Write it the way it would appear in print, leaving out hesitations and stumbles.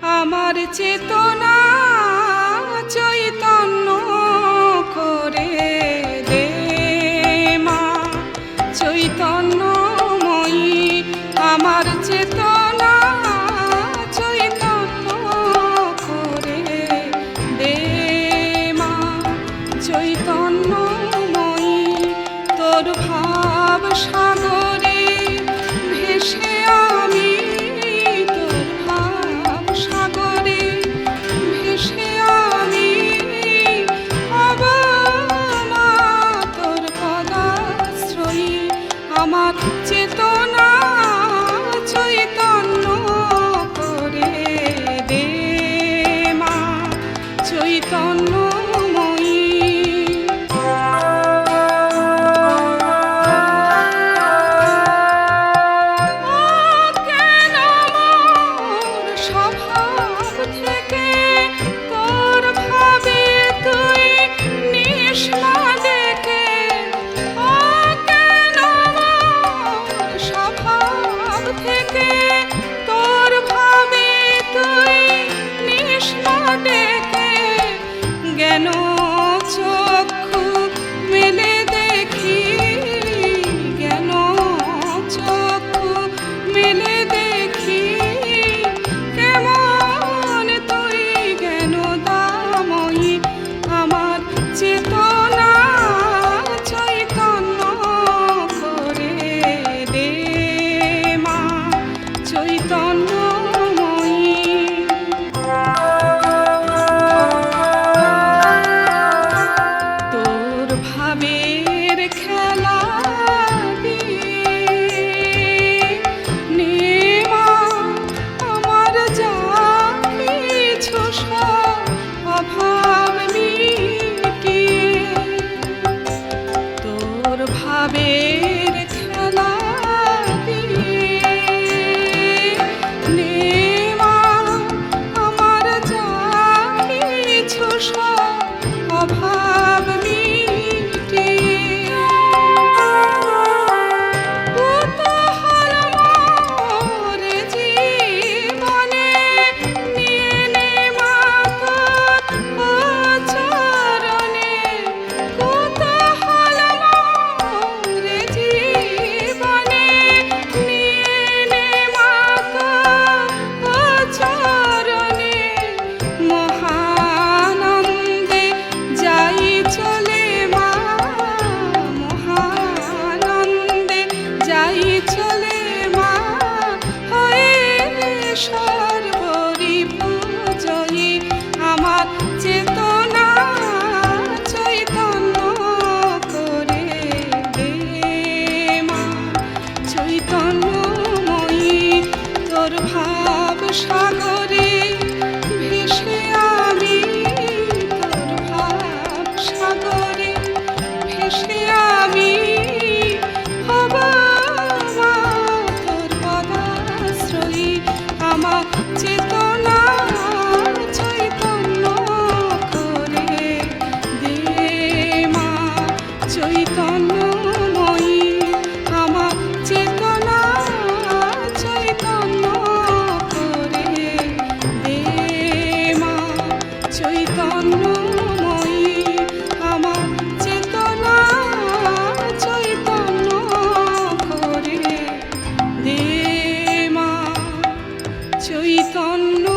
আমার চেতনা চৈতন্য করে দে মা চৈতন্যময়ী। আমার চেতনা চৈতন্য করে দে মা চৈতন্যময়ী। তোর ভাব সাগরে ভেসে আমি, তোর ভাব সাগরে ভেসে আমি হব মা তোর পদাশ্রয়ী। আমার চেতনা চৈতন্য করে দে মা চৈতন্যময়ী। কেন চক্ষু মেলে দেখি, কেন চক্ষু মেলে দেখি কেমন তুই জ্ঞান দাময়ী। আমার চেতনা চৈতন্য করে দে মা চৈতন্যময়ী। ভাবের খেলা নে মা আমার যা কিছু সব অভাব মিটিয়ে। তোর ভাবের খেলা নে মা আমার যা কিছু সব অভাব সর্বরি পূজয়ী। আমার চেতনা চৈতন্য করে দে মা চৈতন্যময়ী। তোর ভাব সাগরে ভেসে আমি, তোর ভাব সাগরে ভেসে আমি হব মা তোর পদাশ্রয়ী। আমার চেতনা চৈতন্য করে দে মা চৈতন্যময়ী। আমার চেতনা চৈতন্য করে দে মা চৈতন্যময়ী। আমার চেতনা চৈতন্য করে দে মা চৈতন্য।